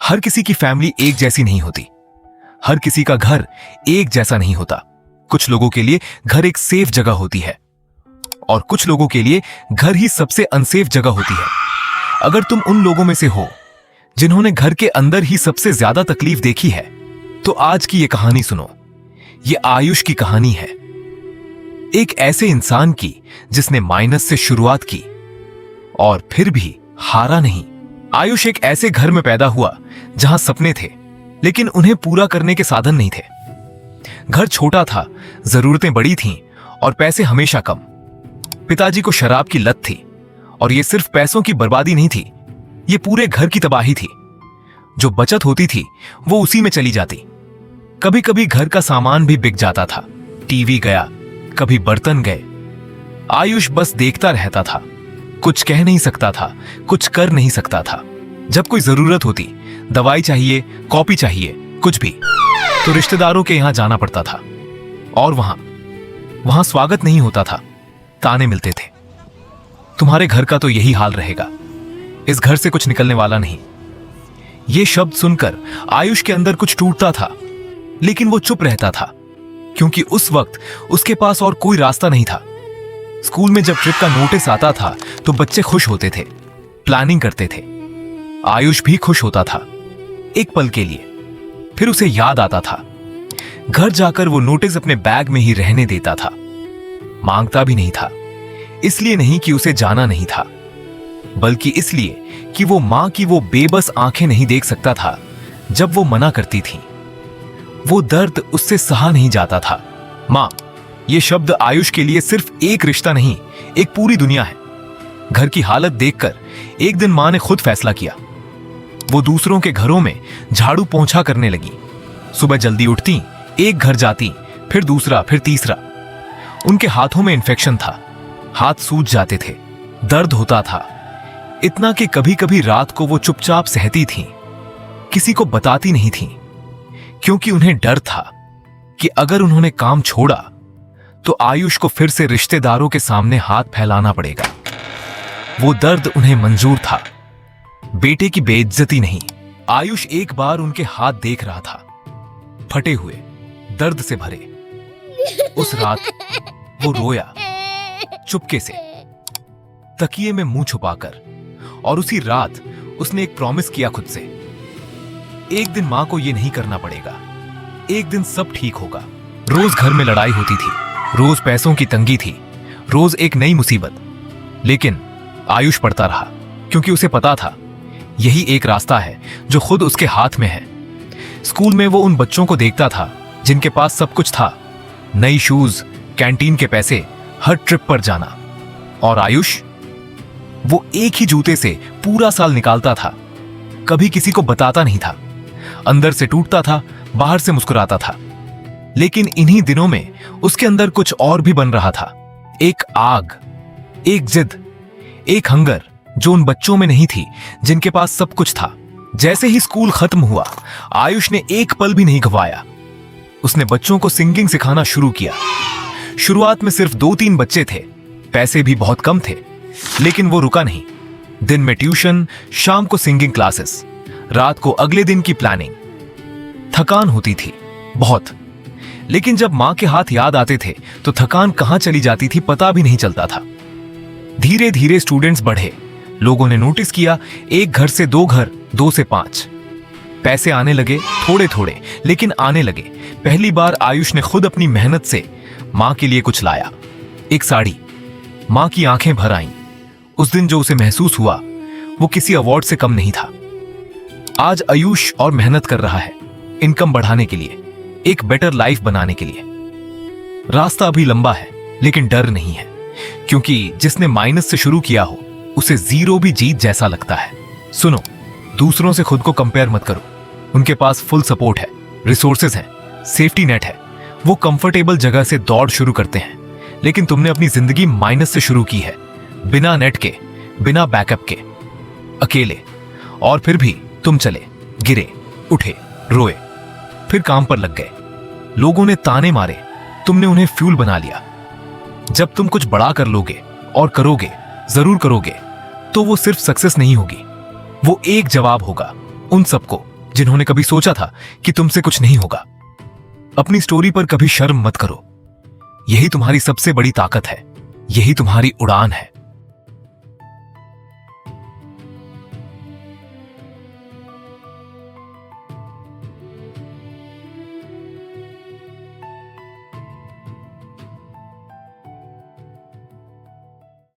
हर किसी की फैमिली एक जैसी नहीं होती। हर किसी का घर एक जैसा नहीं होता। कुछ लोगों के लिए घर एक सेफ जगह होती है और कुछ लोगों के लिए घर ही सबसे अनसेफ जगह होती है। अगर तुम उन लोगों में से हो जिन्होंने घर के अंदर ही सबसे ज्यादा तकलीफ देखी है, तो आज की ये कहानी सुनो। ये आयुष की कहानी है, एक ऐसे इंसान की जिसने माइनस से शुरुआत की और फिर भी हारा नहीं। आयुष एक ऐसे घर में पैदा हुआ जहां सपने थे, लेकिन उन्हें पूरा करने के साधन नहीं थे। घर छोटा था, जरूरतें बड़ी थीं और पैसे हमेशा कम। पिताजी को शराब की लत थी और यह सिर्फ पैसों की बर्बादी नहीं थी, ये पूरे घर की तबाही थी। जो बचत होती थी वो उसी में चली जाती। कभी कभी घर का सामान भी बिक जाता था, टीवी गया, कभी बर्तन गए। आयुष बस देखता रहता था, कुछ कह नहीं सकता था, कुछ कर नहीं सकता था। जब कोई जरूरत होती, दवाई चाहिए, कॉपी चाहिए, कुछ भी, तो रिश्तेदारों के यहां जाना पड़ता था और वहां स्वागत नहीं होता था, ताने मिलते थे। तुम्हारे घर का तो यही हाल रहेगा, इस घर से कुछ निकलने वाला नहीं। ये शब्द सुनकर आयुष के अंदर कुछ टूटता था, लेकिन वो चुप रहता था क्योंकि उस वक्त उसके पास और कोई रास्ता नहीं था। स्कूल में जब ट्रिप का नोटिस आता था तो बच्चे खुश होते थे, प्लानिंग करते थे। आयुष भी खुश होता था एक पल के लिए, फिर उसे याद आता था। घर जाकर वो नोटिस अपने बैग में ही रहने देता था। मांगता भी नहीं था, इसलिए नहीं कि उसे जाना नहीं था, बल्कि इसलिए कि वो मां की वो बेबस आंखें नहीं देख सकता था जब वो मना करती थी। वो दर्द उससे सहा नहीं जाता था। मां, ये शब्द आयुष के लिए सिर्फ एक रिश्ता नहीं, एक पूरी दुनिया है। घर की हालत देखकर एक दिन मां ने खुद फैसला किया। वो दूसरों के घरों में झाड़ू पोंछा करने लगी। सुबह जल्दी उठती, एक घर जाती, फिर दूसरा, फिर तीसरा। उनके हाथों में इन्फेक्शन था, हाथ सूज जाते थे, दर्द होता था, इतना कि कभी कभी रात को वो चुपचाप सहती थीं, किसी को बताती नहीं थीं, क्योंकि उन्हें डर था कि अगर उन्होंने काम छोड़ा तो आयुष को फिर से रिश्तेदारों के सामने हाथ फैलाना पड़ेगा। वो दर्द उन्हें मंजूर था, बेटे की बेइज्जती नहीं। आयुष एक बार उनके हाथ देख रहा था, फटे हुए, दर्द से भरे। उस रात वो रोया चुपके से, तकिए में मुंह छुपाकर, और उसी रात उसने एक प्रॉमिस किया खुद से, एक दिन मां को यह नहीं करना पड़ेगा, एक दिन सब ठीक होगा। रोज घर में लड़ाई होती थी, रोज पैसों की तंगी थी, रोज एक नई मुसीबत, लेकिन आयुष पढ़ता रहा क्योंकि उसे पता था यही एक रास्ता है जो खुद उसके हाथ में है। स्कूल में वो उन बच्चों को देखता था जिनके पास सब कुछ था, नई शूज, कैंटीन के पैसे, हर ट्रिप पर जाना, और आयुष, वो एक ही जूते से पूरा साल निकालता था, कभी किसी को बताता नहीं था, अंदर से टूटता था, बाहर से मुस्कुराता था। लेकिन इन्हीं दिनों में उसके अंदर कुछ और भी बन रहा था, एक आग, एक जिद, एक हंगर जो उन बच्चों में नहीं थी जिनके पास सब कुछ था। जैसे ही स्कूल खत्म हुआ, आयुष ने एक पल भी नहीं गंवाया। उसने बच्चों को सिंगिंग सिखाना शुरू किया। शुरुआत में सिर्फ 2-3 बच्चे थे, पैसे भी बहुत कम थे, लेकिन वो रुका नहीं। दिन में ट्यूशन, शाम को सिंगिंग क्लासेस, रात को अगले दिन की प्लानिंग। थकान होती थी बहुत, लेकिन जब मां के हाथ याद आते थे तो थकान कहां चली जाती थी पता भी नहीं चलता था। धीरे धीरे स्टूडेंट्स बढ़े, लोगों ने नोटिस किया, एक घर से 2 घर, 2 से 5। पैसे आने लगे, थोड़े थोड़े, लेकिन आने लगे। पहली बार आयुष ने खुद अपनी मेहनत से मां के लिए कुछ लाया, एक साड़ी। मां की आंखें भर आईं। उस दिन जो उसे महसूस हुआ वो किसी अवार्ड से कम नहीं था। आज आयुष और मेहनत कर रहा है, इनकम बढ़ाने के लिए, एक बेटर लाइफ बनाने के लिए। रास्ता अभी लंबा है, लेकिन डर नहीं है, क्योंकि जिसने माइनस से शुरू किया हो उसे जीरो भी जीत जैसा लगता है। सुनो, दूसरों से खुद को कंपेयर मत करो। उनके पास फुल सपोर्ट है, रिसोर्सेज हैं, सेफ्टी नेट है। वो कंफर्टेबल जगह से दौड़ शुरू करते हैं, लेकिन तुमने अपनी जिंदगी माइनस से शुरू की है, बिना नेट के, बिना बैकअप के, अकेले। और फिर भी तुम चले, गिरे, उठे, रोए, फिर काम पर लग गए। लोगों ने ताने मारे, तुमने उन्हें फ्यूल बना लिया। जब तुम कुछ बड़ा कर लोगे और करोगे, जरूर करोगे, तो वो सिर्फ सक्सेस नहीं होगी, वो एक जवाब होगा उन सबको जिन्होंने कभी सोचा था कि तुमसे कुछ नहीं होगा। अपनी स्टोरी पर कभी शर्म मत करो। यही तुम्हारी सबसे बड़ी ताकत है, यही तुम्हारी उड़ान है।